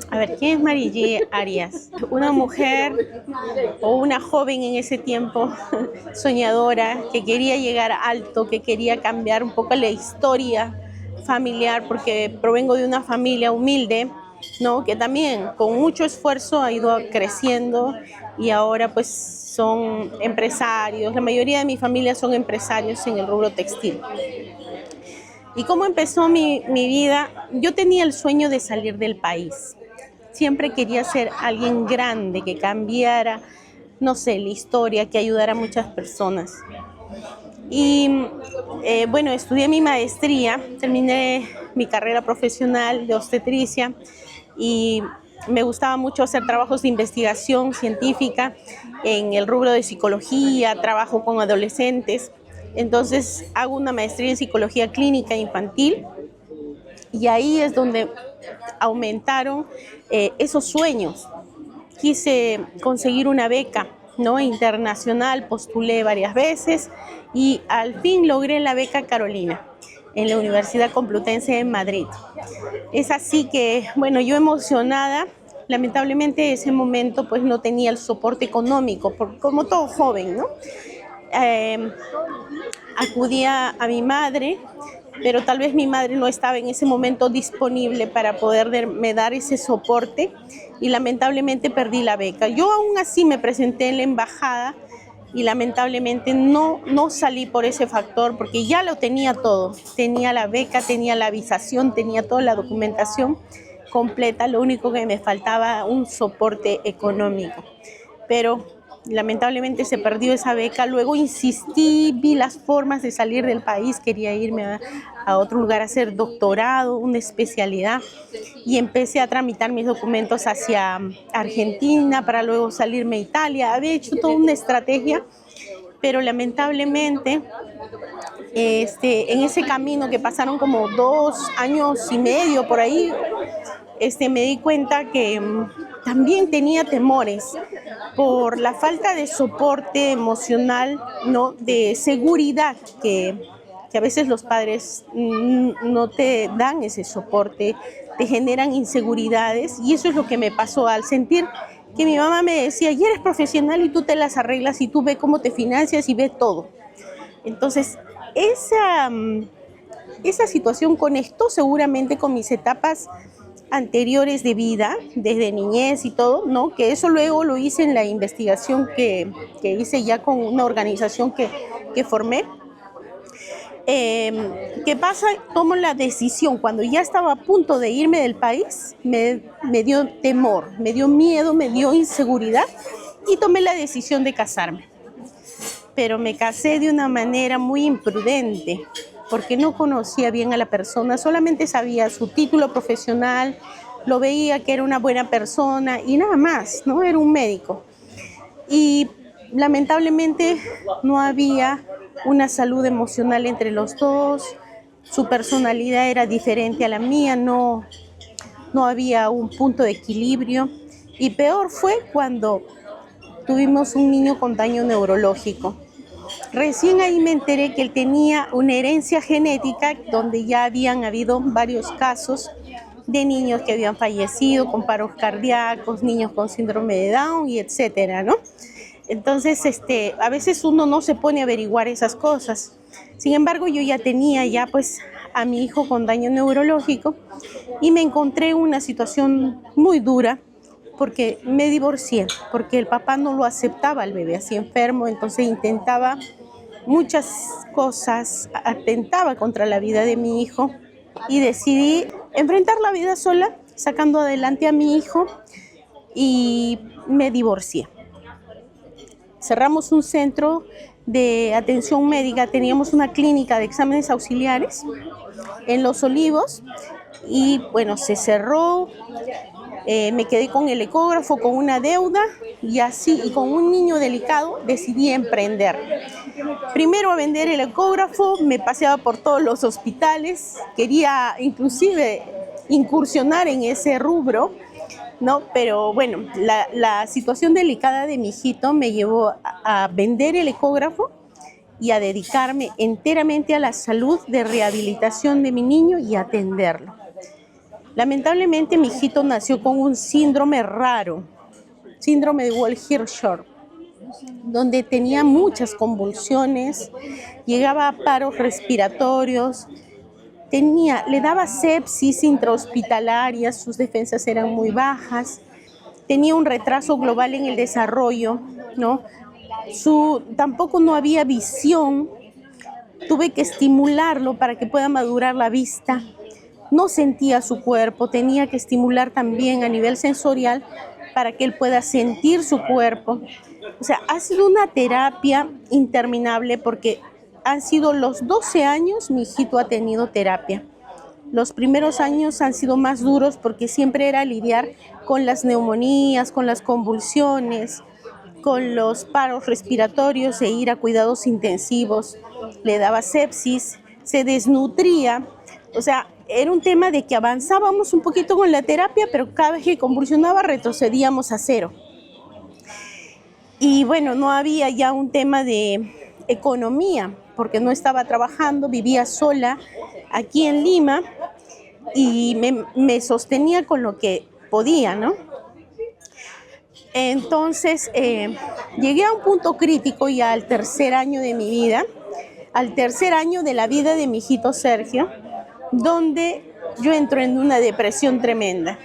A ver, ¿quién es Marielle Arias? Una mujer o una joven en ese tiempo soñadora que quería llegar alto, que quería cambiar un poco la historia familiar, porque provengo de una familia humilde, ¿no? Que también con mucho esfuerzo ha ido creciendo y ahora pues son empresarios. La mayoría de mi familia son empresarios en el rubro textil. ¿Y cómo empezó mi vida? Yo tenía el sueño de salir del país. Siempre quería ser alguien grande que cambiara, no sé, la historia, que ayudara a muchas personas. Y bueno, estudié mi maestría, terminé mi carrera profesional de obstetricia y me gustaba mucho hacer trabajos de investigación científica en el rubro de psicología, trabajo con adolescentes. Entonces hago una maestría en psicología clínica infantil y ahí es donde aumentaron esos sueños. Quise conseguir una beca, ¿no? Internacional, postulé varias veces y al fin logré la beca Carolina en la Universidad Complutense de Madrid. Es así que, bueno, yo emocionada, lamentablemente ese momento pues no tenía el soporte económico, como todo joven, ¿no? Eh, Acudía a mi madre, pero tal vez mi madre no estaba en ese momento disponible para poderme dar ese soporte y lamentablemente perdí la beca. Yo aún así me presenté en la embajada y lamentablemente no salí por ese factor porque ya lo tenía todo. Tenía la beca, tenía la visación, tenía toda la documentación completa, lo único que me faltaba un soporte económico. Pero lamentablemente se perdió esa beca. Luego insistí, vi las formas de salir del país, quería irme a otro lugar a hacer doctorado, una especialidad, y empecé a tramitar mis documentos hacia Argentina para luego salirme a Italia. Había hecho toda una estrategia, pero lamentablemente en ese camino que pasaron como 2 años y medio por ahí, me di cuenta que también tenía temores por la falta de soporte emocional, ¿no? De seguridad que a veces los padres no te dan ese soporte, te generan inseguridades y eso es lo que me pasó al sentir que mi mamá me decía, ya eres profesional y tú te las arreglas y tú ve cómo te financias y ve todo. Entonces, esa situación conectó seguramente con mis etapas anteriores de vida, desde niñez y todo, ¿no? Que eso luego lo hice en la investigación que hice ya con una organización que formé. ¿Qué pasa? Tomo la decisión, cuando ya estaba a punto de irme del país, me dio temor, me dio miedo, me dio inseguridad y tomé la decisión de casarme. Pero me casé de una manera muy imprudente, porque no conocía bien a la persona, solamente sabía su título profesional, lo veía que era una buena persona y nada más, ¿no? Era un médico. Y lamentablemente no había una salud emocional entre los dos, su personalidad era diferente a la mía, no había un punto de equilibrio y peor fue cuando tuvimos un niño con daño neurológico. Recién ahí me enteré que él tenía una herencia genética donde ya habían habido varios casos de niños que habían fallecido con paros cardíacos, niños con síndrome de Down y etcétera, ¿no? Entonces, a veces uno no se pone a averiguar esas cosas. Sin embargo, yo ya tenía pues a mi hijo con daño neurológico y me encontré en una situación muy dura porque me divorcié, porque el papá no lo aceptaba al bebé así enfermo, entonces intentaba muchas cosas, atentaba contra la vida de mi hijo y decidí enfrentar la vida sola, sacando adelante a mi hijo y me divorcié. Cerramos un centro de atención médica, teníamos una clínica de exámenes auxiliares en Los Olivos y bueno, se cerró. Me quedé con el ecógrafo, con una deuda y así, y con un niño delicado, decidí emprender. Primero a vender el ecógrafo, me paseaba por todos los hospitales, quería inclusive incursionar en ese rubro, ¿no? Pero bueno, la situación delicada de mi hijito me llevó a vender el ecógrafo y a dedicarme enteramente a la salud de rehabilitación de mi niño y atenderlo. Lamentablemente mi hijito nació con un síndrome raro, síndrome de Wolff-Hirschhorn, donde tenía muchas convulsiones, llegaba a paros respiratorios, le daba sepsis intrahospitalaria, sus defensas eran muy bajas, tenía un retraso global en el desarrollo, ¿no? Tampoco no había visión, tuve que estimularlo para que pueda madurar la vista, no sentía su cuerpo, tenía que estimular también a nivel sensorial para que él pueda sentir su cuerpo. O sea, ha sido una terapia interminable porque han sido los 12 años mi hijito ha tenido terapia. Los primeros años han sido más duros porque siempre era lidiar con las neumonías, con las convulsiones, con los paros respiratorios e ir a cuidados intensivos. Le daba sepsis, se desnutría. O sea, era un tema de que avanzábamos un poquito con la terapia, pero cada vez que convulsionaba retrocedíamos a cero. Y bueno, no había ya un tema de economía, porque no estaba trabajando, vivía sola aquí en Lima y me sostenía con lo que podía, ¿no? Entonces, llegué a un punto crítico ya al tercer año de mi vida, al tercer año de la vida de mi hijito Sergio, donde yo entro en una depresión tremenda,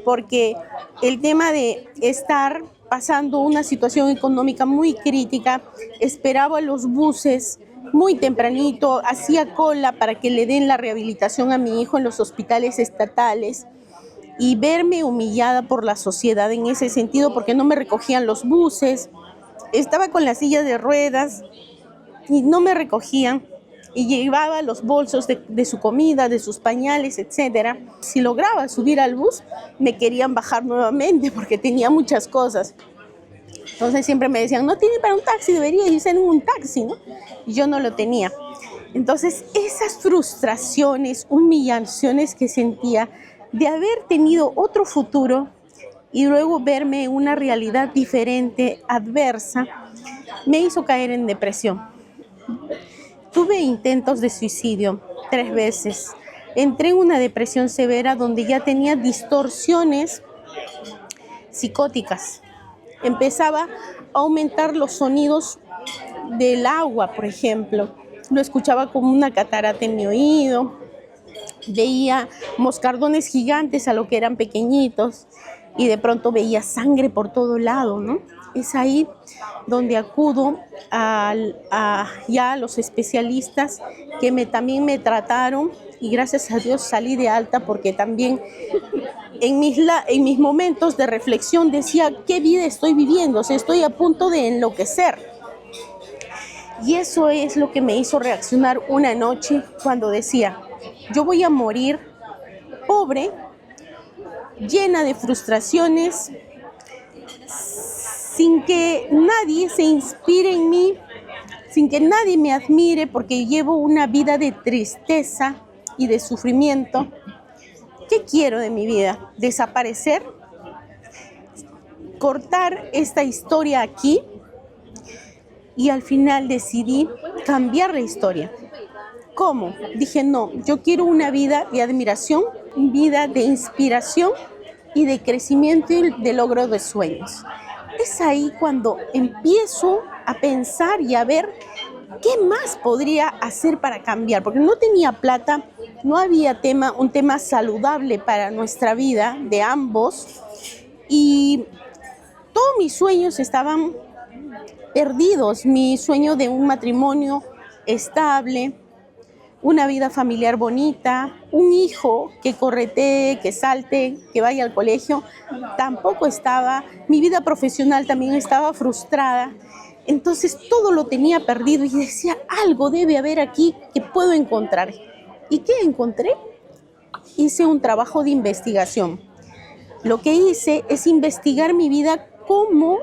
porque el tema de estar pasando una situación económica muy crítica, esperaba los buses muy tempranito, hacía cola para que le den la rehabilitación a mi hijo en los hospitales estatales y verme humillada por la sociedad en ese sentido porque no me recogían los buses, estaba con la silla de ruedas y no me recogían y llevaba los bolsos de su comida, de sus pañales, etc. Si lograba subir al bus, me querían bajar nuevamente porque tenía muchas cosas. Entonces siempre me decían, no tiene para un taxi, debería irse en un taxi, ¿no? Y yo no lo tenía. Entonces esas frustraciones, humillaciones que sentía de haber tenido otro futuro y luego verme en una realidad diferente, adversa, me hizo caer en depresión. Tuve intentos de suicidio 3 veces. Entré en una depresión severa donde ya tenía distorsiones psicóticas. Empezaba a aumentar los sonidos del agua, por ejemplo. Lo escuchaba como una catarata en mi oído. Veía moscardones gigantes a lo que eran pequeñitos y de pronto veía sangre por todo lado, ¿no? Es ahí donde acudo ya a los especialistas que también me trataron y gracias a Dios salí de alta porque también en mis momentos de reflexión decía, ¿qué vida estoy viviendo? O sea, estoy a punto de enloquecer. Y eso es lo que me hizo reaccionar una noche cuando decía, yo voy a morir pobre, llena de frustraciones, sin que nadie se inspire en mí, sin que nadie me admire porque llevo una vida de tristeza y de sufrimiento. ¿Qué quiero de mi vida? ¿Desaparecer? ¿Cortar esta historia aquí? Y al final decidí cambiar la historia. ¿Cómo? Dije, no, yo quiero una vida de admiración, vida de inspiración y de crecimiento y de logro de sueños. Es ahí cuando empiezo a pensar y a ver qué más podría hacer para cambiar, porque no tenía plata, no había un tema saludable para nuestra vida de ambos y todos mis sueños estaban perdidos. Mi sueño de un matrimonio estable, una vida familiar bonita, un hijo que corretee, que salte, que vaya al colegio, tampoco estaba. Mi vida profesional también estaba frustrada. Entonces todo lo tenía perdido y decía, algo debe haber aquí que puedo encontrar. ¿Y qué encontré? Hice un trabajo de investigación. Lo que hice es investigar mi vida, cómo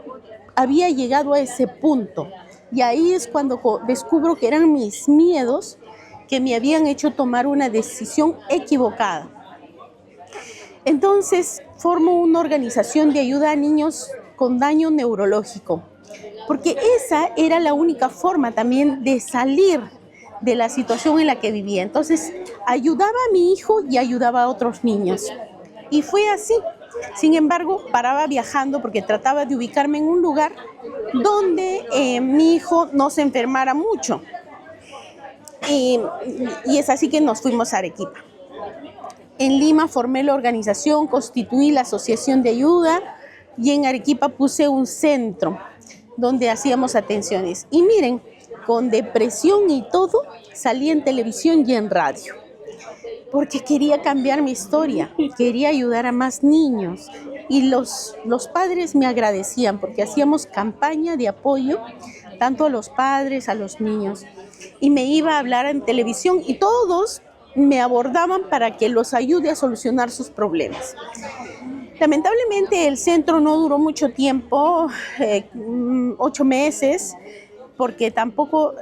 había llegado a ese punto. Y ahí es cuando descubro que eran mis miedos que me habían hecho tomar una decisión equivocada. Entonces formo una organización de ayuda a niños con daño neurológico, porque esa era la única forma también de salir de la situación en la que vivía. Entonces ayudaba a mi hijo y ayudaba a otros niños. Y fue así. Sin embargo, paraba viajando porque trataba de ubicarme en un lugar donde mi hijo no se enfermara mucho. Y es así que nos fuimos a Arequipa. En Lima formé la organización, constituí la asociación de ayuda y en Arequipa puse un centro donde hacíamos atenciones. Y miren, con depresión y todo, salí en televisión y en radio, porque quería cambiar mi historia, quería ayudar a más niños. Y los padres me agradecían porque hacíamos campaña de apoyo tanto a los padres, a los niños. Y me iba a hablar en televisión y todos me abordaban para que los ayude a solucionar sus problemas. Lamentablemente el centro no duró mucho tiempo, 8 meses, porque tampoco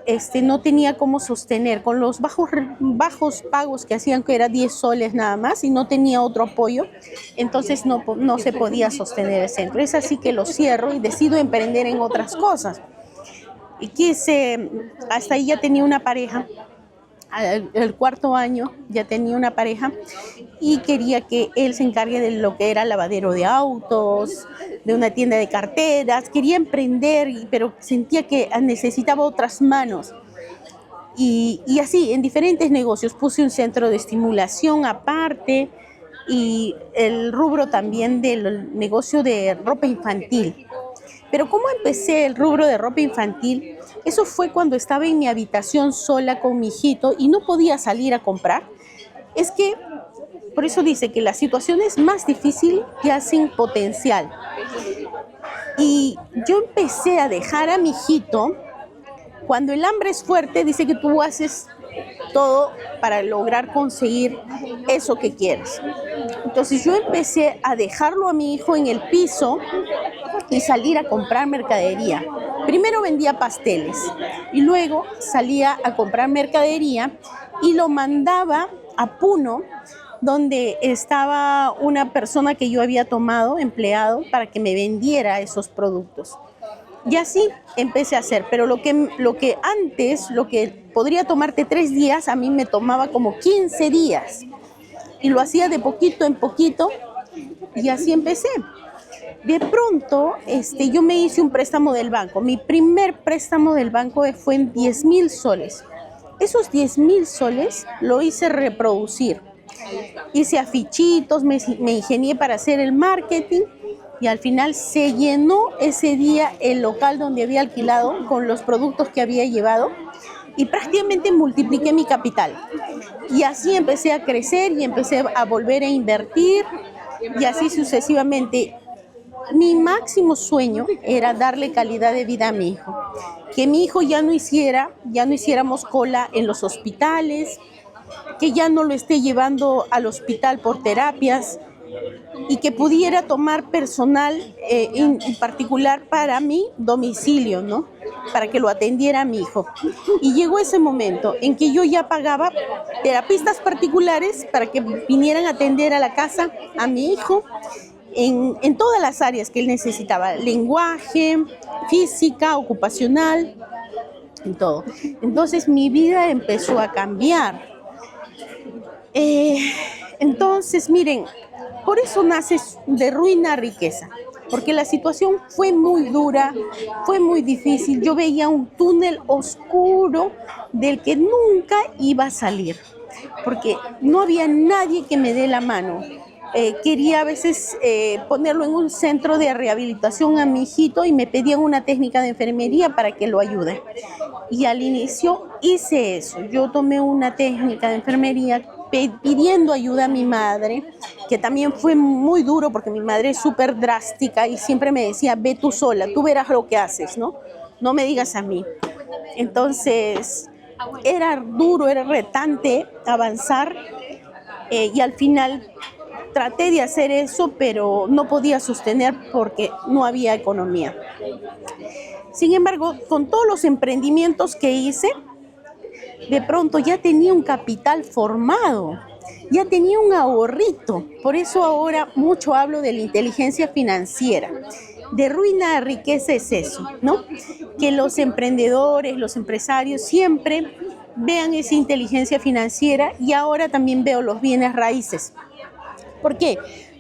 no tenía cómo sostener, con los bajos pagos que hacían, que era 10 soles nada más, y no tenía otro apoyo, entonces no se podía sostener el centro. Es así que lo cierro y decido emprender en otras cosas. Y hasta ahí ya tenía una pareja, el 4.º año ya tenía una pareja y quería que él se encargue de lo que era lavadero de autos, de una tienda de carteras. Quería emprender, pero sentía que necesitaba otras manos. Y así, en diferentes negocios, puse un centro de estimulación aparte y el rubro también del negocio de ropa infantil. Pero ¿cómo empecé el rubro de ropa infantil? Eso fue cuando estaba en mi habitación sola con mi hijito y no podía salir a comprar. Es que, por eso dice que las situaciones más difíciles te hacen potencial. Y yo empecé a dejar a mi hijito. Cuando el hambre es fuerte, dice que tú haces todo para lograr conseguir eso que quieres. Entonces yo empecé a dejarlo a mi hijo en el piso y salir a comprar mercadería. Primero vendía pasteles y luego salía a comprar mercadería y lo mandaba a Puno, donde estaba una persona que yo había tomado, empleado, para que me vendiera esos productos. Y así empecé a hacer, pero lo que antes, lo que podría tomarte 3 días, a mí me tomaba como 15 días. Y lo hacía de poquito en poquito y así empecé. De pronto, yo me hice un préstamo del banco. Mi primer préstamo del banco fue en 10.000 soles. Esos 10.000 soles lo hice reproducir. Hice afichitos, me ingenié para hacer el marketing y al final se llenó ese día el local donde había alquilado con los productos que había llevado y prácticamente multipliqué mi capital. Y así empecé a crecer y empecé a volver a invertir y así sucesivamente. Mi máximo sueño era darle calidad de vida a mi hijo, que mi hijo ya no hiciéramos cola en los hospitales, que ya no lo esté llevando al hospital por terapias y que pudiera tomar personal en particular para mi domicilio, ¿no? Para que lo atendiera a mi hijo. Y llegó ese momento en que yo ya pagaba terapistas particulares para que vinieran a atender a la casa a mi hijo en todas las áreas que él necesitaba, lenguaje, física, ocupacional, en todo. Entonces mi vida empezó a cambiar. Entonces, miren, por eso nace de ruina a riqueza, porque la situación fue muy dura, fue muy difícil. Yo veía un túnel oscuro del que nunca iba a salir, porque no había nadie que me dé la mano. Quería a veces ponerlo en un centro de rehabilitación a mi hijito y me pedían una técnica de enfermería para que lo ayude. Y al inicio hice eso. Yo tomé una técnica de enfermería pidiendo ayuda a mi madre, que también fue muy duro porque mi madre es súper drástica y siempre me decía, ve tú sola, tú verás lo que haces, ¿no? No me digas a mí. Entonces, era duro, era retante avanzar y al final traté de hacer eso, pero no podía sostener porque no había economía. Sin embargo, con todos los emprendimientos que hice, de pronto ya tenía un capital formado, ya tenía un ahorrito. Por eso ahora mucho hablo de la inteligencia financiera. De ruina a riqueza es eso, ¿no? Que los emprendedores, los empresarios siempre vean esa inteligencia financiera y ahora también veo los bienes raíces. ¿Por qué?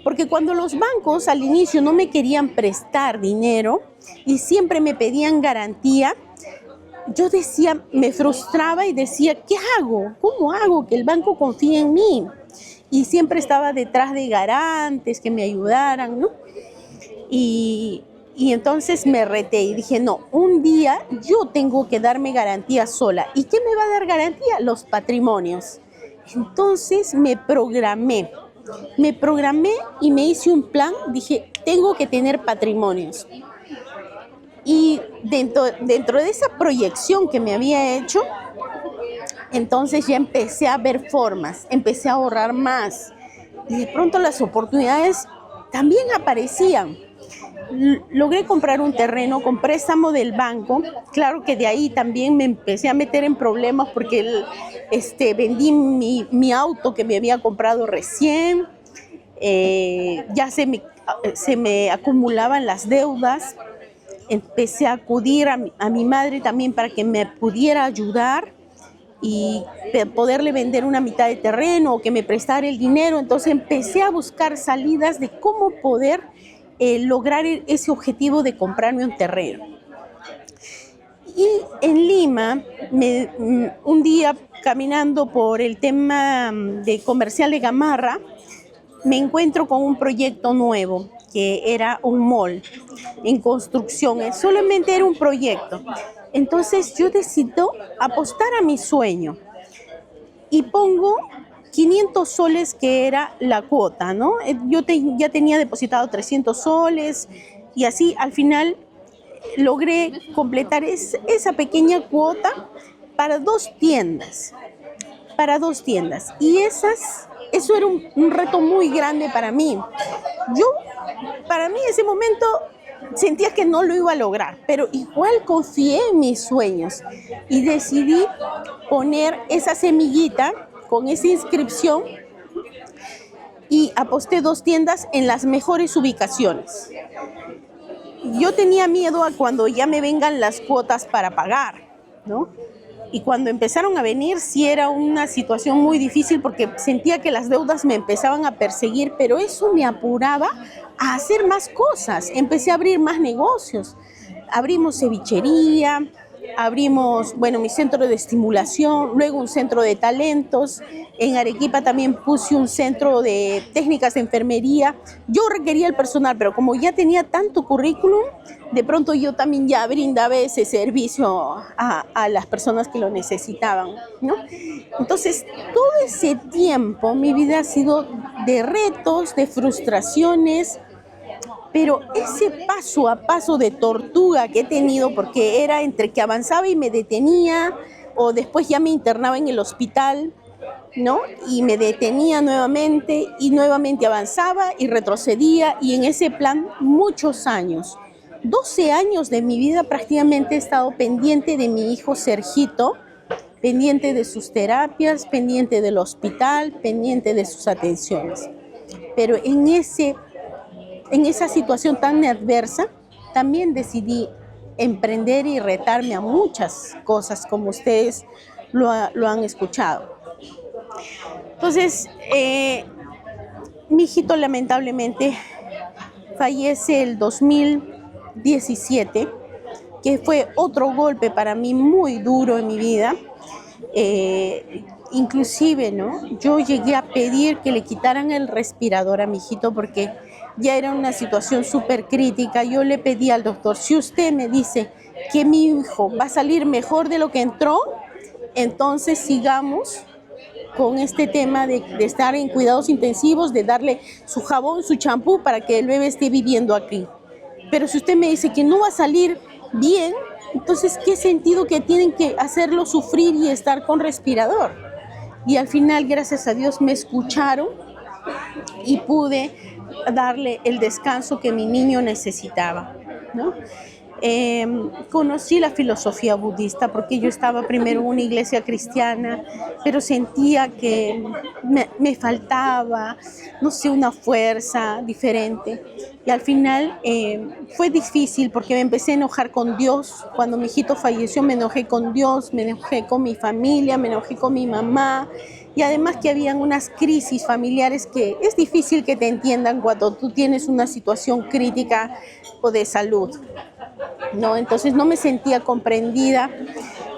Porque cuando los bancos al inicio no me querían prestar dinero y siempre me pedían garantía, yo decía, me frustraba y decía, ¿qué hago? ¿Cómo hago que el banco confíe en mí? Y siempre estaba detrás de garantes que me ayudaran, ¿no? Y entonces me reté y dije, no, un día yo tengo que darme garantía sola. ¿Y qué me va a dar garantía? Los patrimonios. Entonces me programé y me hice un plan. Dije, tengo que tener patrimonios. Y dentro de esa proyección que me había hecho, entonces ya empecé a ver formas, empecé a ahorrar más. Y de pronto las oportunidades también aparecían. Logré comprar un terreno con préstamo del banco. Claro que de ahí también me empecé a meter en problemas porque vendí mi auto que me había comprado recién. Ya se me acumulaban las deudas. Empecé a acudir a mi madre también para que me pudiera ayudar y poderle vender una mitad de terreno o que me prestara el dinero. Entonces empecé a buscar salidas de cómo poder lograr ese objetivo de comprarme un terreno. Y en Lima, un día caminando por el tema de Comercial de Gamarra, me encuentro con un proyecto nuevo, que era un mall en construcción. Solamente era un proyecto. Entonces yo decido apostar a mi sueño y pongo 500 soles, que era la cuota, ¿no? Yo ya tenía depositado 300 soles y así al final logré completar esa pequeña cuota para dos tiendas. Y eso era un reto muy grande para mí. Para mí, en ese momento sentía que no lo iba a lograr, pero igual confié en mis sueños y decidí poner esa semillita con esa inscripción y aposté 2 tiendas en las mejores ubicaciones. Yo tenía miedo a cuando ya me vengan las cuotas para pagar, ¿no? Y cuando empezaron a venir, sí era una situación muy difícil porque sentía que las deudas me empezaban a perseguir, pero eso me apuraba a hacer más cosas. Empecé a abrir más negocios. Abrimos cevichería, abrimos, mi centro de estimulación, luego un centro de talentos. En Arequipa también puse un centro de técnicas de enfermería. Yo requería el personal, pero como ya tenía tanto currículum, de pronto yo también ya brindaba ese servicio a las personas que lo necesitaban, ¿no? Entonces, todo ese tiempo mi vida ha sido de retos, de frustraciones, pero ese paso a paso de tortuga que he tenido, porque era entre que avanzaba y me detenía, o después ya me internaba en el hospital, ¿no? Y me detenía nuevamente y nuevamente avanzaba y retrocedía, y en ese plan muchos años. 12 años de mi vida prácticamente he estado pendiente de mi hijo Sergito, pendiente de sus terapias, pendiente del hospital, pendiente de sus atenciones. Pero en esa situación tan adversa, también decidí emprender y retarme a muchas cosas, como ustedes lo han escuchado. Entonces, mi hijito lamentablemente fallece el 2017, que fue otro golpe para mí muy duro en mi vida. Inclusive, ¿no? Yo llegué a pedir que le quitaran el respirador a mi hijito porque ya era una situación súper crítica. Yo le pedí al doctor, si usted me dice que mi hijo va a salir mejor de lo que entró, entonces sigamos con este tema de estar en cuidados intensivos, de darle su jabón, su champú para que el bebé esté viviendo aquí. Pero si usted me dice que no va a salir bien, entonces, ¿qué sentido que tienen que hacerlo sufrir y estar con respirador? Y al final, gracias a Dios, me escucharon y pude darle el descanso que mi niño necesitaba, ¿no? Conocí la filosofía budista porque yo estaba primero en una iglesia cristiana, pero sentía que me faltaba, no sé, una fuerza diferente. Y al final fue difícil porque me empecé a enojar con Dios. Cuando mi hijito falleció me enojé con Dios, me enojé con mi familia, me enojé con mi mamá. y además que habían unas crisis familiares que es difícil que te entiendan cuando tú tienes una situación crítica o de salud, ¿no? Entonces no me sentía comprendida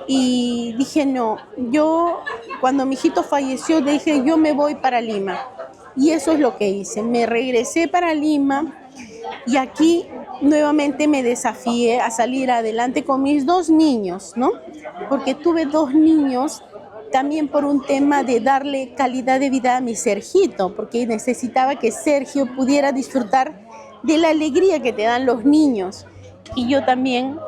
y dije, no, yo cuando mi hijito falleció dije, yo me voy para Lima. Y eso es lo que hice, me regresé para Lima y aquí nuevamente me desafié a salir adelante con mis 2 niños, ¿no? Porque tuve 2 niños también por un tema de darle calidad de vida a mi Sergito, porque necesitaba que Sergio pudiera disfrutar de la alegría que te dan los niños. Y yo también,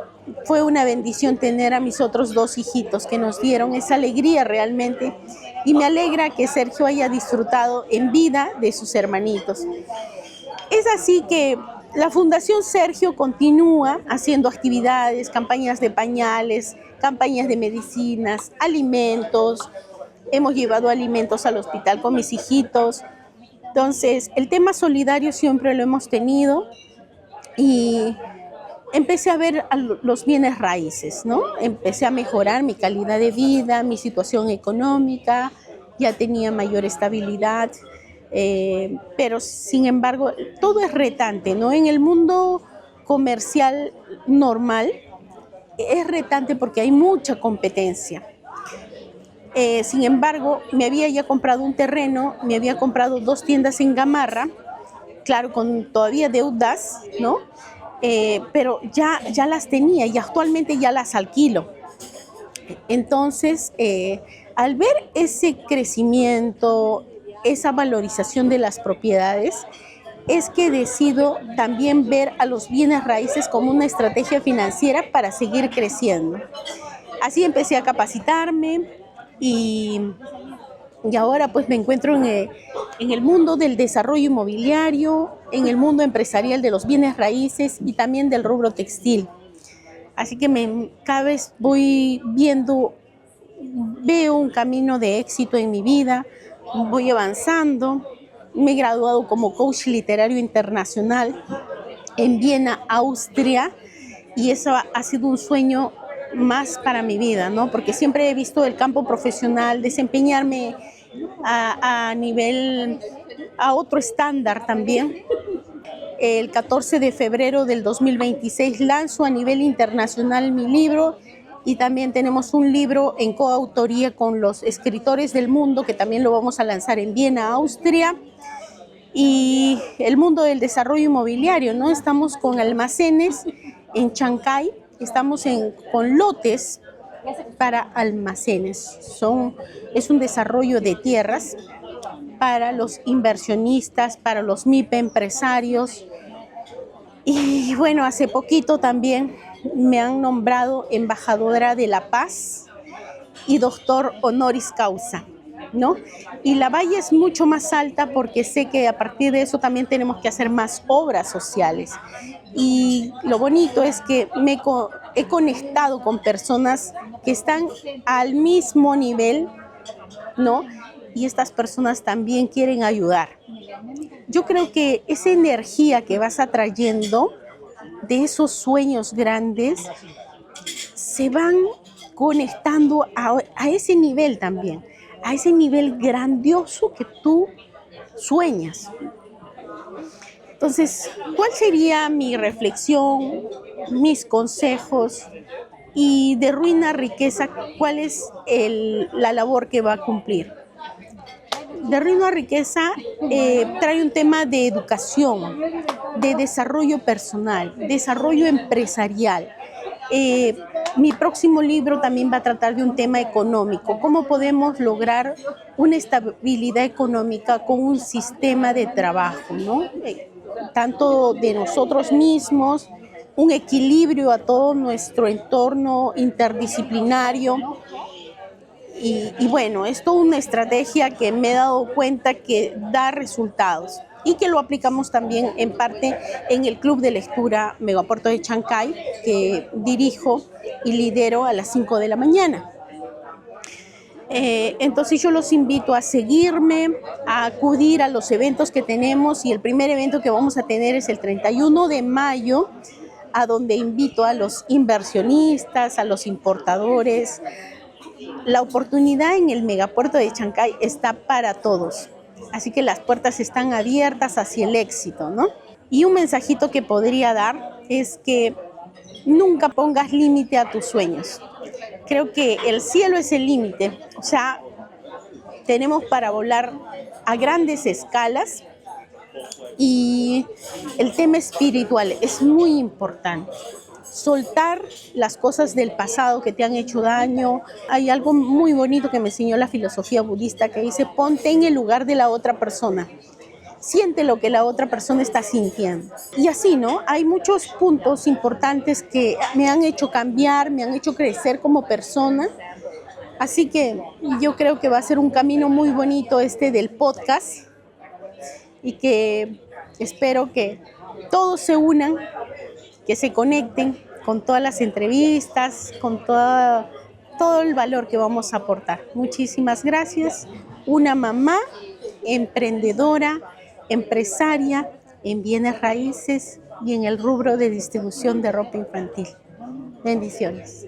fue una bendición tener a mis otros 2 hijitos que nos dieron esa alegría realmente. Y me alegra que Sergio haya disfrutado en vida de sus hermanitos. Es así que la Fundación Sergio continúa haciendo actividades, campañas de pañales, campañas de medicinas, alimentos. Hemos llevado alimentos al hospital con mis hijitos. Entonces, el tema solidario siempre lo hemos tenido y empecé a ver los bienes raíces, ¿no? Empecé a mejorar mi calidad de vida, mi situación económica, ya tenía mayor estabilidad, pero sin embargo, todo es retante, ¿no? En el mundo comercial normal es retante porque hay mucha competencia. Sin embargo, me había ya comprado un terreno, me había comprado 2 tiendas en Gamarra, claro, con todavía deudas, ¿no? Pero ya las tenía y actualmente ya las alquilo. Entonces, al ver ese crecimiento, esa valorización de las propiedades, es que decido también ver a los bienes raíces como una estrategia financiera para seguir creciendo. Así empecé a capacitarme y ahora pues me encuentro en el mundo del desarrollo inmobiliario, en el mundo empresarial de los bienes raíces y también del rubro textil. Así que cada vez veo un camino de éxito en mi vida, voy avanzando. Me he graduado como coach literario internacional en Viena, Austria, y eso ha sido un sueño más para mi vida, ¿no? Porque siempre he visto el campo profesional, desempeñarme a otro estándar también. El 14 de febrero del 2026 lanzo a nivel internacional mi libro y también tenemos un libro en coautoría con los escritores del mundo que también lo vamos a lanzar en Viena, Austria. Y el mundo del desarrollo inmobiliario, ¿no? Estamos con almacenes en Chancay, estamos con lotes para almacenes. Es un desarrollo de tierras para los inversionistas, para los MIPE empresarios. Y bueno, hace poquito también me han nombrado embajadora de la paz y doctor honoris causa, ¿no? Y la valla es mucho más alta porque sé que a partir de eso también tenemos que hacer más obras sociales. Y lo bonito es que he conectado con personas que están al mismo nivel, ¿no? Y estas personas también quieren ayudar. Yo creo que esa energía que vas atrayendo de esos sueños grandes se van conectando a ese nivel también, a ese nivel grandioso que tú sueñas. Entonces, ¿cuál sería mi reflexión, mis consejos y de ruina a riqueza, cuál es la labor que va a cumplir? De ruina a riqueza trae un tema de educación, de desarrollo personal, desarrollo empresarial. Mi próximo libro también va a tratar de un tema económico, cómo podemos lograr una estabilidad económica con un sistema de trabajo, ¿no? Tanto de nosotros mismos, un equilibrio a todo nuestro entorno interdisciplinario. Y bueno, es toda una estrategia que me he dado cuenta que da resultados y que lo aplicamos también en parte en el Club de Lectura Megapuerto de Chancay, que dirijo y lidero a las 5 de la mañana. Entonces yo los invito a seguirme, a acudir a los eventos que tenemos y el primer evento que vamos a tener es el 31 de mayo, a donde invito a los inversionistas, a los importadores, la oportunidad en el megapuerto de Chancay está para todos. Así que las puertas están abiertas hacia el éxito, ¿no? Y un mensajito que podría dar es que nunca pongas límite a tus sueños. Creo que el cielo es el límite. O sea, tenemos para volar a grandes escalas y el tema espiritual es muy importante. Soltar las cosas del pasado que te han hecho daño. Hay algo muy bonito que me enseñó la filosofía budista que dice, ponte en el lugar de la otra persona. Siente lo que la otra persona está sintiendo. Y así, ¿no? Hay muchos puntos importantes que me han hecho cambiar, me han hecho crecer como persona. Así que yo creo que va a ser un camino muy bonito este del podcast y que espero que todos se unan, que se conecten con todas las entrevistas, con todo el valor que vamos a aportar. Muchísimas gracias. Una mamá emprendedora, empresaria en bienes raíces y en el rubro de distribución de ropa infantil. Bendiciones.